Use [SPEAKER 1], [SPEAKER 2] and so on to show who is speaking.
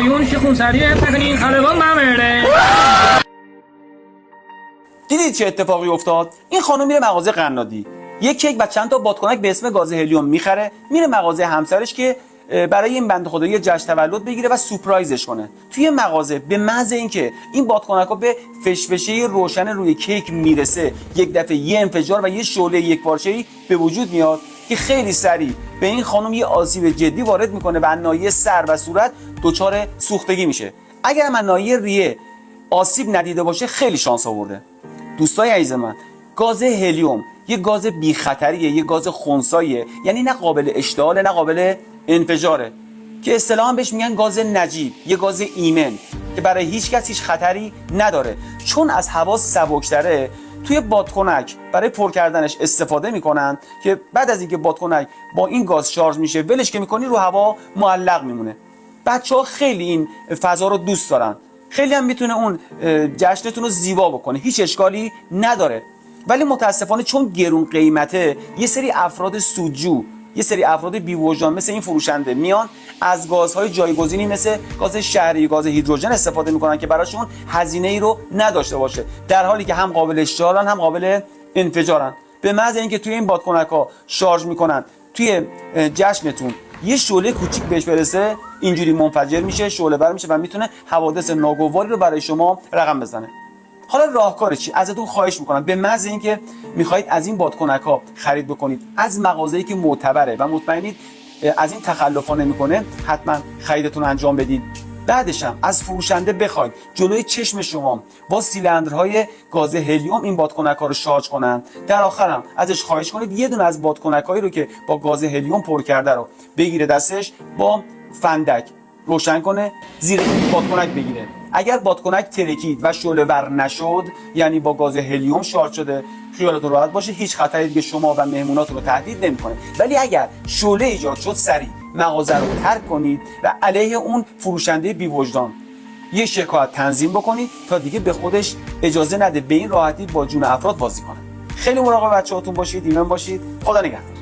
[SPEAKER 1] هلیون که خونسریه تکنین خلبان بمرده.
[SPEAKER 2] دیدید چه اتفاقی افتاد؟ این خانم میره مغازه قنادی، یک کیک و چند تا بادکنک به اسم گاز هلیوم میخره، میره مغازه همسرش که برای این بنده خدا یه جشن تولد بگیره و سورپرایزش کنه. توی مغازه به محض اینکه این بادکنک‌ها به فشفشه روشن روی کیک میرسه، یک دفعه یه انفجار و یه شعله یکپارچه‌ای به وجود میاد که خیلی سریع به این خانم یه آسیب جدی وارد میکنه و ناحیه سر و صورت دچار سوختگی میشه. اگر من ناحیه ریه آسیب ندیده باشه خیلی شانس آورده. دوستای عزیز من، گاز هلیوم یه گاز بی خطریه، یه گاز خنثیه، یعنی نه قابل اشتعال نه قابل انفجاره، که اصطلاحاً بهش میگن گاز نجیب، یه گاز ایمن که برای هیچ کس هیچ خطری نداره. چون از هوا سبکتره، توی بادکنک برای پر کردنش استفاده میکنن که بعد از اینکه بادکنک با این گاز شارژ میشه ولش که میکنی رو هوا معلق میمونه. بچه‌ها خیلی این فضا رو دوست دارن، خیلی هم میتونه اون جشنتون رو زیبا بکنه، هیچ اشکالی نداره. ولی متاسفانه چون گرون قیمته، یه سری افراد سودجو، یه سری افراد بی‌وجدان مثل این فروشنده میان از گازهای جایگزینی مثل گاز شهری، گاز هیدروژن استفاده میکنن که براشون هزینه ای رو نداشته باشه، در حالی که هم قابل اشتعالن هم قابل انفجارن. به محض اینکه توی این بادکنک‌ها شارژ میکنن، توی جشنتون یه شعله کوچیک بهش برسه، اینجوری منفجر میشه، شعله بر میشه و میتونه حوادث ناگواری رو برای شما رقم بزنه. حالا راهکار چی؟ ازتون خواهش میکنم به محض اینکه میخواهید از این بادکنک‌ها خرید بکنید از مغازه‌ای که معتبره و مطمئنید از این تخلفا نمیکنه، حتما خریدتون انجام بدید. بعدش هم از فروشنده بخواید جلوی چشم شما با سیلندرهای گاز هلیوم این بادکنک‌ها رو شارژ کنن. در آخر هم ازش خواهش کنید یه دونه از بادکنک‌هایی رو که با گاز هلیوم پر کرده رو بگیره دستش، با فندک روشن کنه، زیر بادکنک بگیره. اگر بادکنک ترکید و شعله ور نشد، یعنی با گاز هلیوم شارژ شده، خیالتون راحت باشه، هیچ خطری دیگه شما و مهموناتون رو تهدید نمیکنه. ولی اگر شعله ایجاد شد، سریع مغازه رو ترک کنید و علیه اون فروشنده بی‌وجدان یه شکایت تنظیم بکنید تا دیگه به خودش اجازه نده به این راحتی با جون افراد بازی کنه. خیلی مراقب بچه‌هاتون باشید، ایمن باشید. خدا نگهدار.